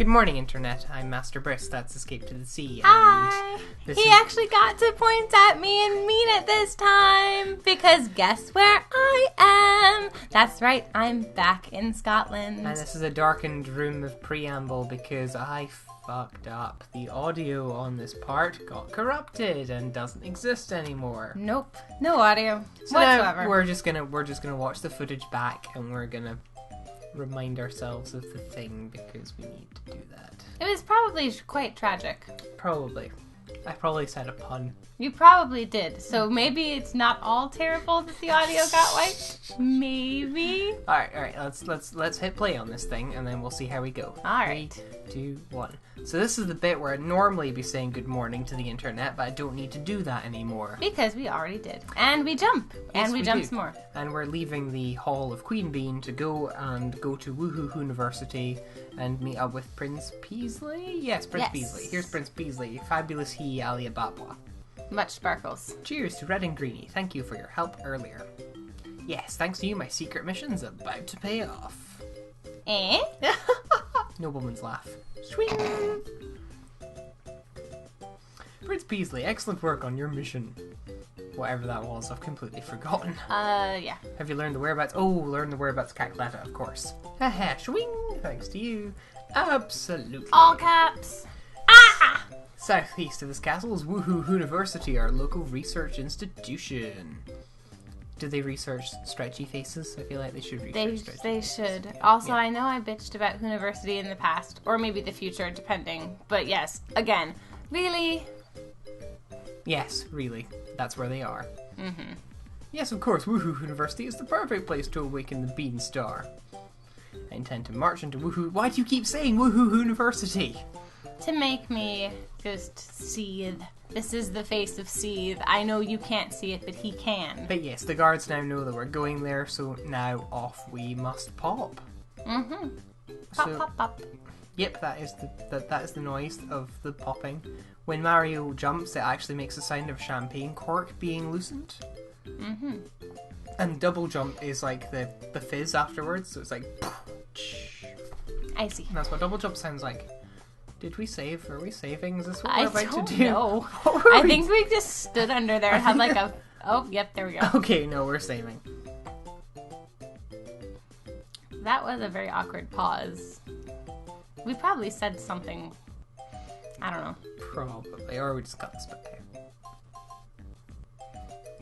Good morning, Internet. I'm Master Brisk. That's Escape to the Sea. Hi! And He actually got to point at me and mean it this time, because guess where I am? That's right, I'm back in Scotland. And this is a darkened room of preamble because I fucked up. The audio on this part got corrupted and doesn't exist anymore. Nope, no audio So whatsoever. now we're just gonna watch the footage back and we're gonna remind ourselves of the thing because we need to do that. It was probably quite tragic. Probably. I probably said a pun. You probably did, so maybe it's not all terrible that the audio got wiped. Maybe. Alright, let's hit play on this thing and then we'll see how we go. Alright. 3, 2, 1. So this is the bit where I'd normally be saying good morning to the internet, but I don't need to do that anymore. Because we already did. And we jump. Yes, and we jump do. some more. And we're leaving the Hall of Queen Bean to go to Woohoo University and meet up with Prince Peasley? Yes, Prince Yes. Peasley. Here's Prince Peasley. Fabulous he, Alibaba. Much sparkles. Cheers to Red and Greenie. Thank you for your help earlier. Yes, thanks to you, my secret mission's about to pay off. Eh? Nobleman's laugh. Swing! Prince Peasley, excellent work on your mission. Whatever that was, I've completely forgotten. Yeah. Have you learned the whereabouts? Oh, learn the whereabouts of Cacletta, of course. Haha, swing! Thanks to you. Absolutely. All caps. Ah! Southeast of this castle is Woohoo University, our local research institution. Do they research stretchy faces? I feel like they should research stretchy They faces. should. Also, Yeah. I know I bitched about university in the past, or maybe the future, depending. But yes, again, really? Yes, really. That's where they are. Mm-hmm. Yes, of course, Woohoo University is the perfect place to awaken the Bean Star. I intend to march into Woohoo. Why do you keep saying Woohoo University? To make me just seethe. This is the face of Seethe. I know you can't see it, but he can. But yes, the guards now know that we're going there, so now off we must pop. Mm-hmm. Pop, So- pop, pop. Yep, that is the noise of the popping. When Mario jumps, it actually makes a sound of champagne cork being loosened. Mm-hmm. And double jump is like the fizz afterwards, so it's like... I see. That's what double jump sounds like. Did we save? Are we saving? Is this what I we're about don't to do? know. What were I we- think we just stood under there and had like a... Oh, yep, there we go. Okay, no, we're saving. That was a very awkward pause. We probably said something... I don't know. Probably. Or we just cut this bit out.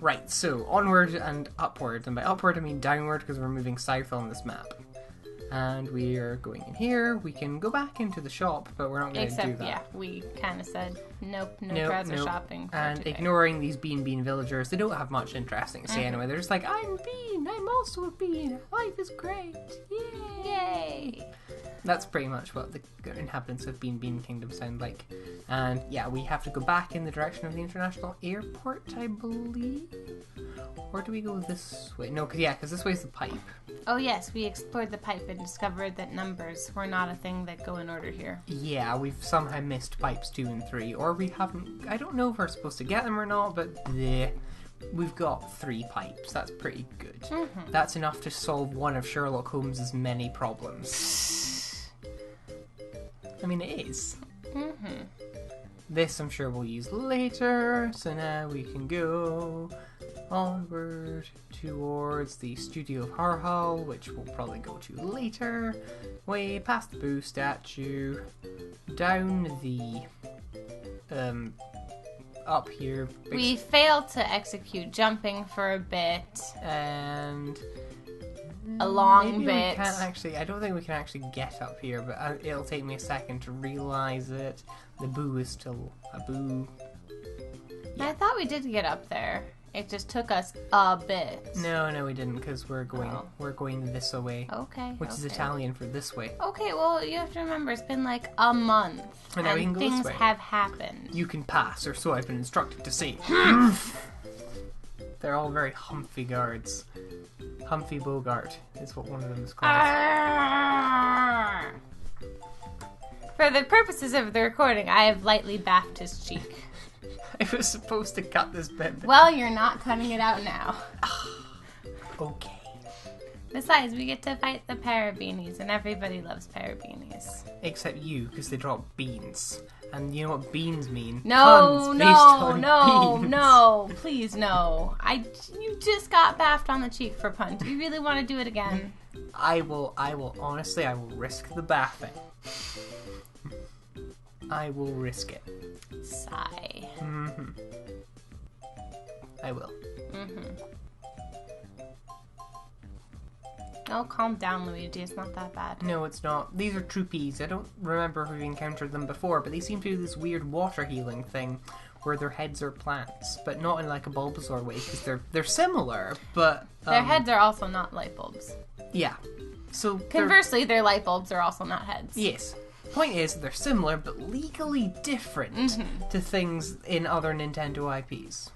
Right, so onward and upward. And by upward I mean downward because we're moving south on this map. And we are going in here. We can go back into the shop, but we're not going to do Except, that. yeah, we kind of said, nope, no Nope, trouser nope. shopping for And today. ignoring these Bean villagers, they don't have much interesting to say anyway. They're just like, I'm Bean, I'm also a Bean, life is great, yay! Yay! That's pretty much what the inhabitants of Bean Kingdom sound like. And yeah, we have to go back in the direction of the international airport, I believe? Or do we go this way? No, because this way's the pipe. Oh yes, we explored the pipe and discovered that numbers were not a thing that go in order here. Yeah, we've somehow missed pipes 2 and 3, or we haven't... I don't know if we're supposed to get them or not, but bleh. We've got 3 pipes. That's pretty good. Mm-hmm. That's enough to solve one of Sherlock Holmes's many problems. I mean, it is. Mm-hmm. This I'm sure we'll use later, so now we can go onward towards the Studio of Harhal, which we'll probably go to later. Way past the Boo statue, down the up here, We failed to execute jumping for a bit. and A long maybe bit. We can't actually. I don't think we can actually get up here, but it'll take me a second to realize it. The Boo is still a Boo. I thought we did get up there. It just took us a bit. No, we didn't, because we're going Oh. this way, Okay. which is okay. Italian for this way. Okay, well, you have to remember, it's been like a month. And now we can go this things way. have happened. You can pass, or so I've been instructed to say. They're all very Humphy guards. Humphy Bogart is what one of them is called. Arrgh! For the purposes of the recording, I have lightly baffed his cheek. I was supposed to cut this bit. Well, you're not cutting it out now. Okay. Besides, we get to fight the parabeanies, and everybody loves parabeanies. Except you, because they drop beans. And you know what beans mean? No, Puns no, based on no, beans. no. Please, no. You just got baffed on the cheek for pun. Do you really want to do it again? I will risk the baffing. I will risk it. Sigh. I will. Oh, calm down, Luigi. It's not that bad. No, it's not. These are Troopies. I don't remember if we've encountered them before, but they seem to do this weird water healing thing where their heads are plants, but not in like a Bulbasaur way, because they're similar, but... Their heads are also not light bulbs. Yeah. So conversely, their light bulbs are also not heads. Yes. Point is, they're similar, but legally different to things in other Nintendo IPs.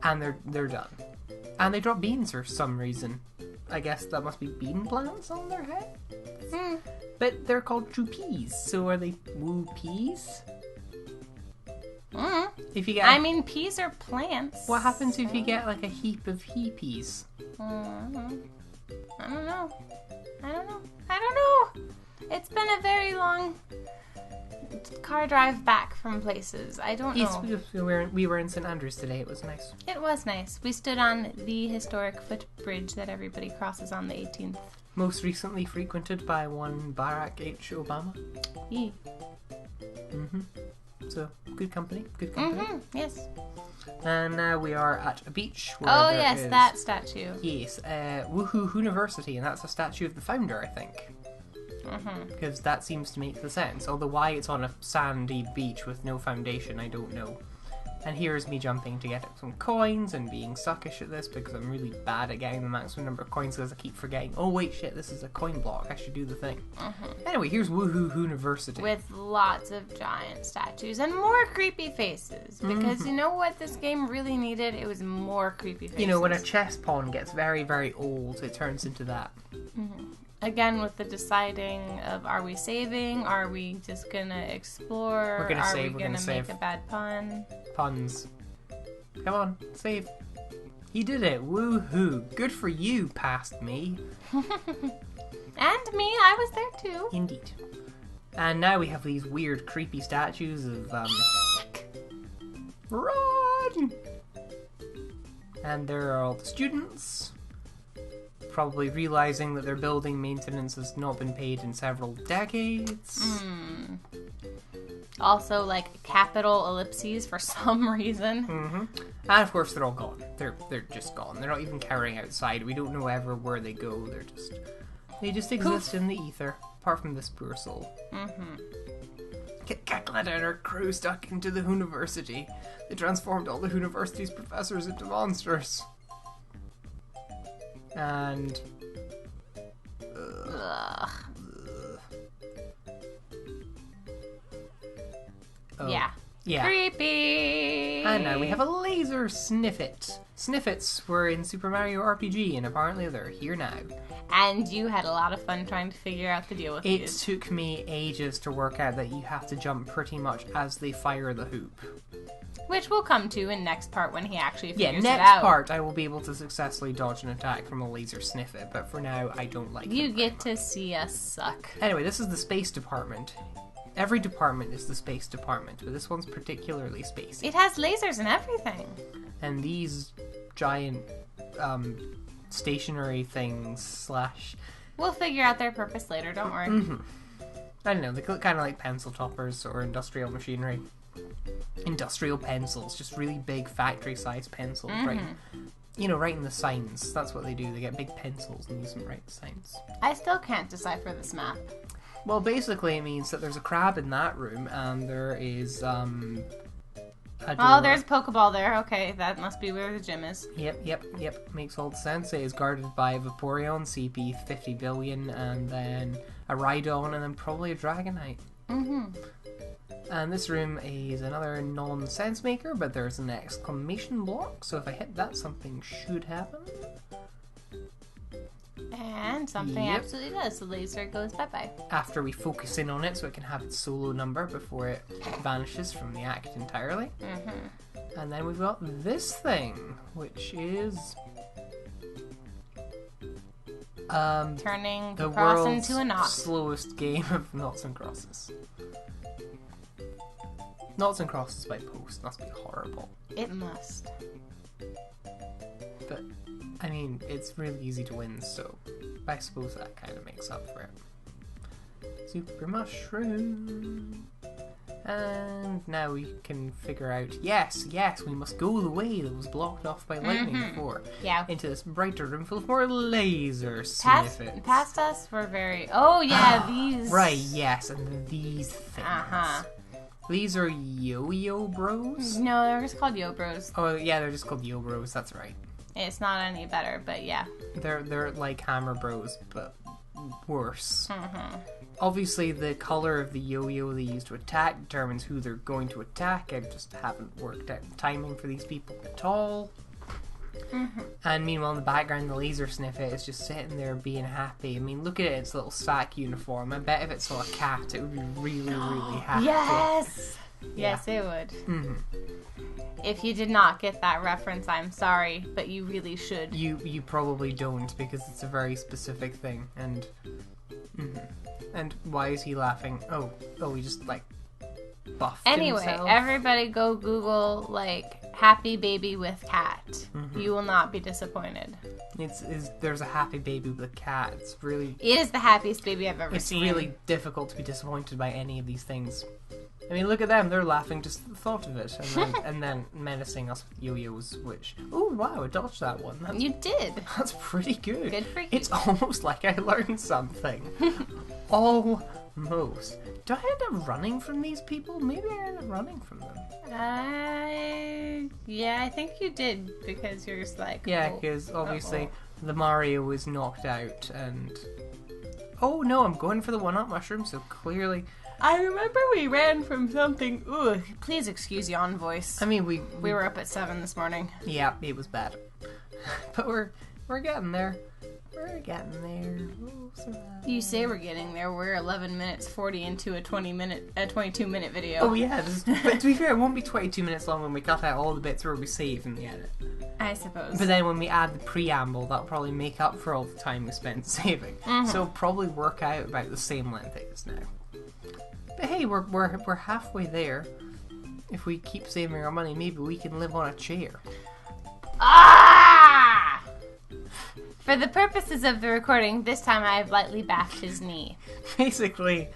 And they're done. And they drop beans for some reason. I guess that must be bean plants on their head? But they're called Troopies, so are they woo peas? If you get... I mean, peas are plants. What happens if you get like a heap of peas? I don't know. I don't know. It's been a very long car drive back from places. I don't know. Yes, we were in St. Andrews today. It was nice. It was nice. We stood on the historic footbridge that everybody crosses on the 18th. Most recently frequented by one Barack H. Obama. Yeah. So, good company. Good company. Yes. And now we are at a beach. Where Oh, there yes, is, that statue. Yes, Woohoo University, and that's a statue of the founder, I think. Because that seems to make the sense. Although why it's on a sandy beach with no foundation, I don't know. And here's me jumping to get some coins and being suckish at this because I'm really bad at getting the maximum number of coins because I keep forgetting, oh wait, shit, this is a coin block, I should do the thing. Anyway, here's Woohoo University. With lots of giant statues and more creepy faces. Because you know what this game really needed? It was more creepy faces. You know, when a chess pawn gets very, very old, it turns into that. Again, with the deciding of, are we saving? Are we just gonna explore? We're gonna save, Are we gonna make a bad pun? Puns. Come on, save. You did it. Woohoo. Good for you, past me. And me, I was there too. Indeed. And now we have these weird, creepy statues of, Run! And there are all the students. Probably realizing that their building maintenance has not been paid in several decades. Also, like, capital ellipses for some reason. And of course they're all gone. They're just gone. They're not even carrying outside. We don't know ever where they go. They just exist in the ether. Apart from this poor soul. Get Cacklet and her crew stuck into the university. They transformed all the university's professors into monsters. And Yeah. Creepy! And now we have a laser sniffet. Sniffets were in Super Mario RPG, and apparently they're here now. And you had a lot of fun trying to figure out the deal with It these. took me ages to work out that you have to jump pretty much as they fire the hoop. Which we'll come to in next part when he actually figures it next out. part I will be able to successfully dodge an attack from a laser sniffet, but for now I don't like You them. get to see us suck. Anyway, this is the space department. Every department is the space department, but this one's particularly spacey. It has lasers and everything. And these giant stationary things / We'll figure out their purpose later, don't worry. I don't know, they look kind of like pencil toppers or industrial machinery. Industrial pencils, just really big factory-sized pencils, right? You know, writing the signs. That's what they do. They get big pencils and use them to write the signs. I still can't decipher this map. Well, basically it means that there's a crab in that room, and there is, a Oh, door. there's a Pokeball there. Okay, that must be where the gym is. Yep. Makes all the sense. It is guarded by a Vaporeon, CP 50 billion, and then a Rhydon, and then probably a Dragonite. And this room is another non-sense maker, but there's an exclamation block, so if I hit that, something should happen. And something absolutely does. The laser goes bye-bye. After we focus in on it so it can have its solo number before it vanishes from the act entirely. And then we've got this thing, which is Turning the the cross world's into a knot. slowest game of noughts and crosses. Noughts and crosses by post must be horrible. It must. But, I mean, it's really easy to win, so I suppose that kind of makes up for it. Super mushroom. And now we can figure out, yes, we must go the way that was blocked off by lightning before. Yeah. Into this brighter room full of more laser snippets. Past us were very... Oh, yeah, these... Right, yes, and then these things. Uh-huh. These are yo-yo bros? No, they're just called Yo Bros. Oh, yeah, they're just called yo bros, that's right. It's not any better, but yeah. They're like hammer bros, but worse. Mm-hmm. Obviously, the color of the yo-yo they use to attack determines who they're going to attack. I just haven't worked out the timing for these people at all. Mm-hmm. And meanwhile, in the background, the laser sniffet is just sitting there being happy. I mean, look at its little sack uniform. I bet if it saw a cat, it would be really, really happy. Yes! Yeah. Yes, it would. Mm-hmm. If you did not get that reference, I'm sorry, but you really should. You probably don't, because it's a very specific thing. And and why is he laughing? Oh, he just like buffed Anyway, himself. everybody go Google like happy baby with cat. You will not be disappointed. There's a happy baby with a cat. It's really It is the happiest baby I've ever it's seen. really difficult to be disappointed by any of these things. I mean, look at them. They're laughing just at the thought of it. And then menacing us with yo-yos, which... Oh, wow, I dodged that one. You did. That's pretty good. Good for you. It's almost like I learned something. Almost. Do I end up running from these people? Maybe I end up running from them. Yeah, I think you did, because you're just like... Yeah, because obviously the Mario was knocked out, and... Oh, no, I'm going for the one-up mushroom, so clearly... I remember we ran from something... Ooh, please excuse yawn voice. I mean, we were up at 7 this morning. Yeah, it was bad. But we're getting there. We're getting there. You say we're getting there. We're 11 minutes 40 into a 22-minute video. Oh yeah, but to be fair, it won't be 22 minutes long when we cut out all the bits where we save in the edit. I suppose. But then when we add the preamble, that'll probably make up for all the time we spent saving. So it'll probably work out about the same length it is now. But hey, we're halfway there. If we keep saving our money, maybe we can live on a chair. Ah! For the purposes of the recording, this time I have lightly backed his knee. Basically,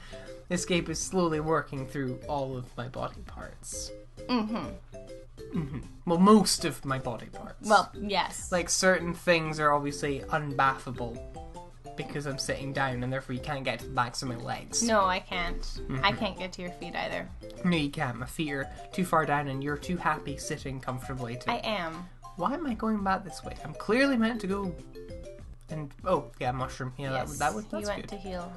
Escape is slowly working through all of my body parts. Well, most of my body parts. Well, yes. Like, certain things are obviously unbaffable because I'm sitting down and therefore you can't get to the backs of my legs. No, I can't. I can't get to your feet either. No, you can't. My feet are too far down and you're too happy sitting comfortably to... I am. Why am I going back this way? I'm clearly meant to go... And, oh, yeah, mushroom. Yeah, Yes, that's you went good. to heal.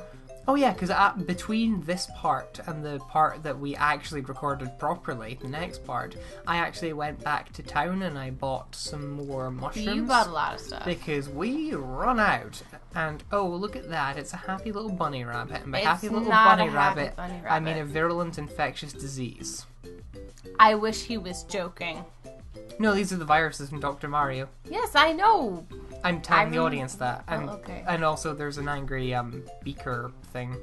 Oh yeah, because between this part and the part that we actually recorded properly, the next part, I actually went back to town and I bought some more mushrooms. You bought a lot of stuff. Because we run out. And, oh, look at that. It's a happy little bunny rabbit. And by It's happy little not bunny a happy rabbit, bunny I mean rabbit. a virulent infectious disease. I wish he was joking. No, these are the viruses from Dr. Mario. Yes, I know. I'm telling the audience that. okay. And also there's an angry beaker thing.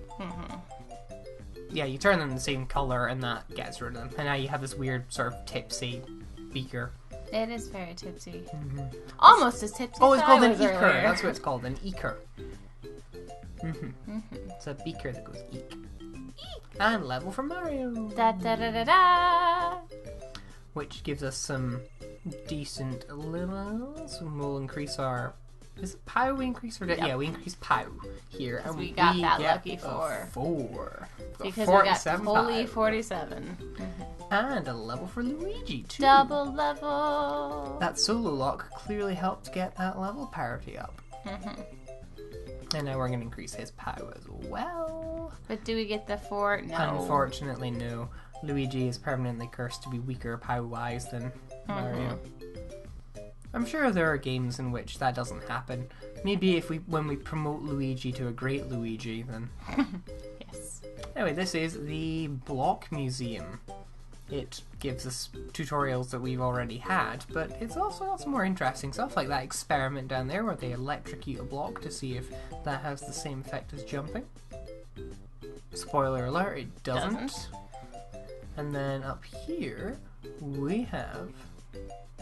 Yeah, you turn them the same colour and that gets rid of them. And now you have this weird sort of tipsy beaker. It is very tipsy. Almost as tipsy Oh, it's as called I an was eeker. earlier. That's what it's called, an eeker. It's a beaker that goes eek. And level for Mario. Da da da da da. Which gives us some decent levels. We'll increase our... Is it POW we increase? Or yeah, we increase POW here. And we got that get lucky a 4. 4. Because we got 47 holy POW. 47. And a level for Luigi, too. Double level. That solo lock clearly helped get that level parity up. And now we're going to increase his POW as well. But do we get the 4? No. Unfortunately, no. Luigi is permanently cursed to be weaker POW-wise than Mario. I'm sure there are games in which that doesn't happen. Maybe when we promote Luigi to a great Luigi, then... Yes. Anyway, this is the Block Museum. It gives us tutorials that we've already had, but it's also got some more interesting stuff, like that experiment down there where they electrocute a block to see if that has the same effect as jumping. Spoiler alert, it doesn't. And then up here, we have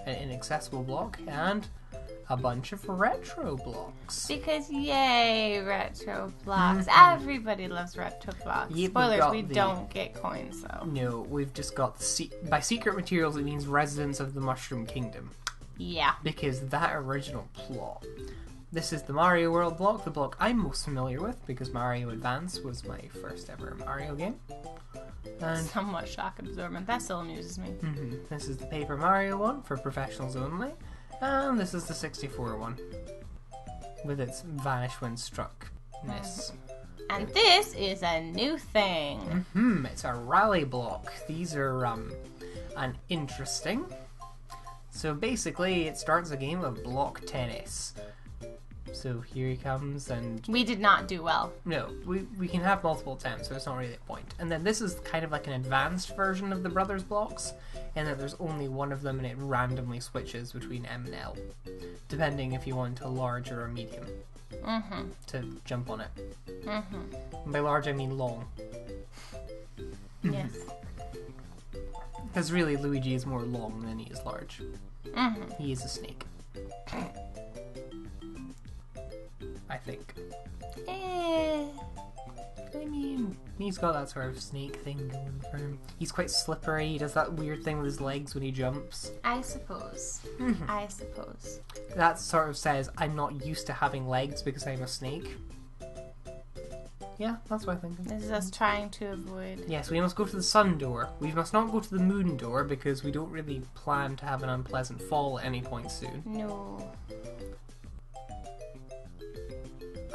an inaccessible block and a bunch of retro blocks. Because yay, retro blocks. Everybody loves retro blocks. Yep, Spoilers, we don't get coins though. No, we've just got by secret materials it means residents of the Mushroom Kingdom. Yeah. Because that original plot. This is the Mario World block, the block I'm most familiar with because Mario Advance was my first ever Mario game. And somewhat shock absorbent. That still amuses me. This is the Paper Mario one for professionals only. And this is the 64 one with its vanish when struckness. And this is a new thing. It's a rally block. These are an interesting. So basically it starts a game of block tennis. So here he comes, and we did not do well. No, we can have multiple attempts, so it's not really a point. And then this is kind of like an advanced version of the brothers blocks, in that there's only one of them and it randomly switches between M and L, depending if you want a large or a medium to jump on it. And by large I mean long. Yes. Because really Luigi is more long than he is large. He is a snake. I think. I mean, he's got that sort of snake thing going for him. He's quite slippery. He does that weird thing with his legs when he jumps. I suppose. I suppose. That sort of says, I'm not used to having legs because I'm a snake. Yeah, that's what I think. This is us trying to avoid... Yes, we must go to the sun door. We must not go to the moon door because we don't really plan to have an unpleasant fall at any point soon. No.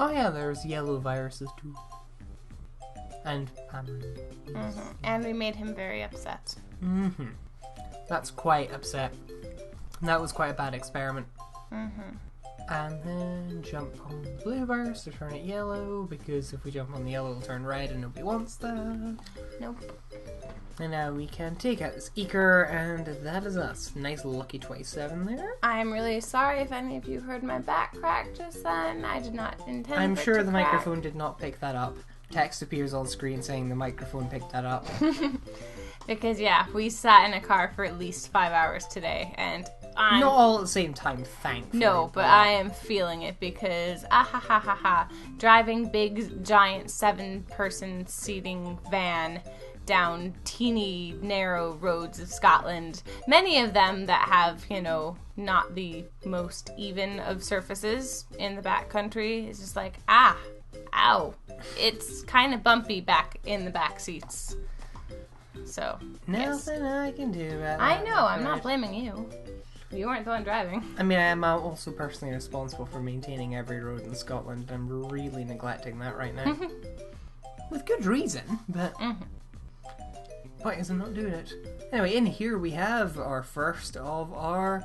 Oh yeah, there's yellow viruses too. And And we made him very upset. That's quite upset. That was quite a bad experiment. And then jump on the blue virus to turn it yellow, because if we jump on the yellow it'll turn red and nobody wants that. Nope. And now we can take out this Eker, and that is us. Nice lucky 27 there. I'm really sorry if any of you heard my back crack just then. I did not intend I'm for sure it to the crack. microphone did not pick that up. Text appears on screen saying the microphone picked that up. Because, yeah, we sat in a car for at least 5 hours today, and I'm... Not all at the same time, thankfully. No, but I am feeling it because, driving big, giant 7-person seating van down teeny, narrow roads of Scotland, many of them that have, you know, not the most even of surfaces in the backcountry. It's just like, ow. It's kind of bumpy back in the back seats. So, Nothing I can do about I know, I'm not blaming you. You weren't the one driving. I mean, I am also personally responsible for maintaining every road in Scotland. I'm really neglecting that right now. With good reason, but... Point is I'm not doing it. Anyway, in here we have our first of our...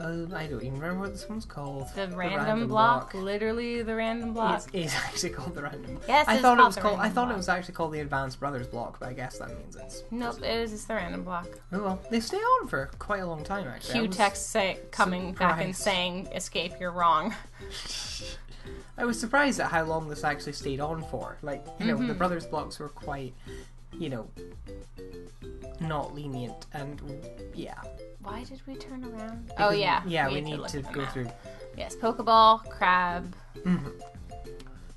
I don't even remember what this one's called. The random block. Literally the random block. It is actually called the random block. Yes, I thought it was actually called the Advanced Brothers block, but I guess that means it's... Nope, it is just the random block. Oh well, they stay on for quite a long time actually. Cue text coming back and saying, escape, you're wrong. I was surprised at how long this actually stayed on for. Like, you know, the Brothers blocks were quite, you know, not lenient, and yeah. Why did we turn around? Because we need to go through. Yes, Pokeball, crab.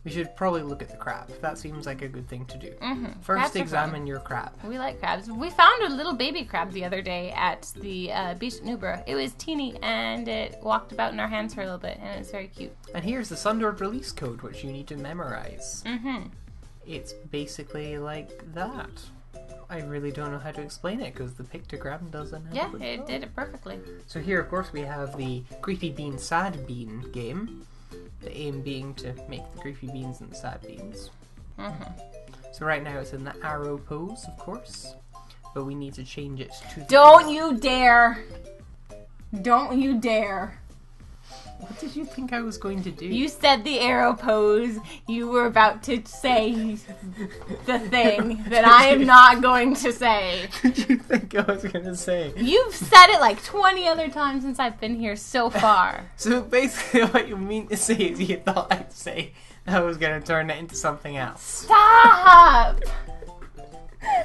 We should probably look at the crab. That seems like a good thing to do. Crabs First, examine your crab. We like crabs. We found a little baby crab the other day at the beach at Newborough. It was teeny, and it walked about in our hands for a little bit, and it was very cute. And here's the Sundord release code, which you need to memorize. It's basically like that. I really don't know how to explain it because the pictogram doesn't have Yeah, it did it perfectly. So here, of course, we have the Creepy Bean Sad Bean game. The aim being to make the creepy beans and the sad beans. So right now it's in the arrow pose, of course. But we need to change it to... Don't you dare! Don't you dare! What did you think I was going to do? You said the arrow pose. You were about to say the thing that I am not going to say. What did you think I was going to say? You've said it like 20 other times since I've been here so far. So basically what you mean to say is you thought I'd say I was going to turn it into something else. Stop!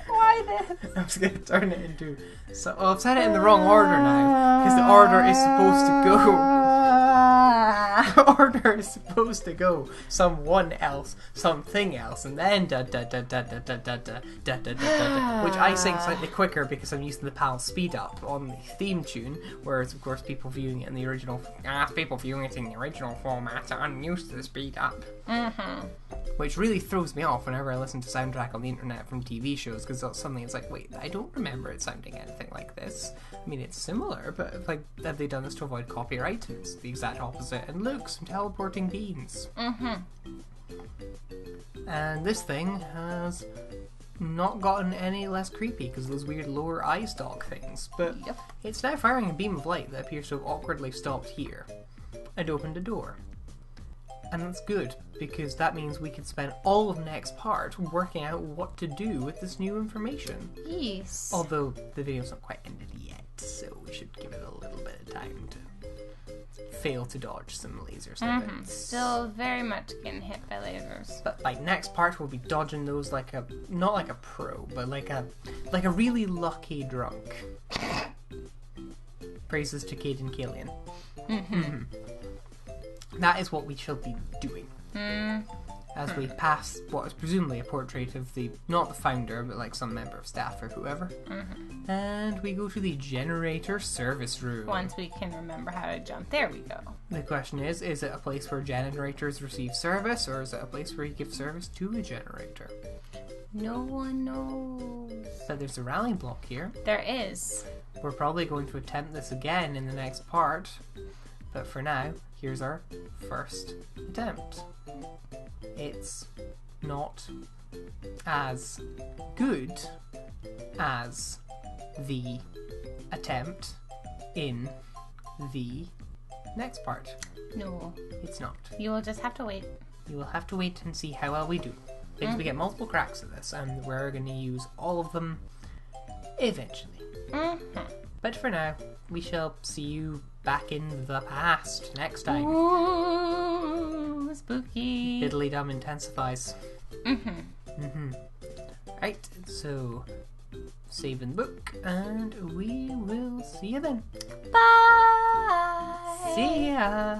Why this? I was going to turn it into... So, well, I've said it in the wrong order now, because the order is supposed to go... The order is supposed to go someone else, something else, and then da da da da da da da da da da da, which I sing slightly quicker because I'm using the PAL speed up on the theme tune, whereas of course people viewing it in the original format are unused to the speed up. Which really throws me off whenever I listen to soundtrack on the internet from TV shows, because suddenly it's like, wait, I don't remember it sounding anything like this. I mean, it's similar, but like, have they done this to avoid copyright? It's the exact opposite. And look, some teleporting beans. And this thing has not gotten any less creepy because of those weird lower eye stalk things. But it's now firing a beam of light that appears to have awkwardly stopped here and opened a door. And that's good, because that means we can spend all of next part working out what to do with this new information. Yes. Although the video's not quite ended yet, so we should give it a little bit of time to fail to dodge some lasers. Still very much getting hit by lasers. But like next part, we'll be dodging those like a, not like a pro, but like a really lucky drunk. Praises to Caden Killian. That is what we shall be doing. As we pass what is presumably a portrait of the, not the founder, but like some member of staff or whoever. And we go to the generator service room. Once we can remember how to jump, there we go. The question is it a place where generators receive service, or is it a place where you give service to a generator? No one knows. But there's a rallying block here. There is. We're probably going to attempt this again in the next part. But for now, here's our first attempt. It's not as good as the attempt in the next part. No. It's not. You will just have to wait. You will have to wait and see how well we do. Because we get multiple cracks at this, and we're going to use all of them eventually. But for now, we shall see you back in the past next time. Ooh, spooky. Diddly dum intensifies. Right, so save in the book, and we will see you then. Bye. See ya.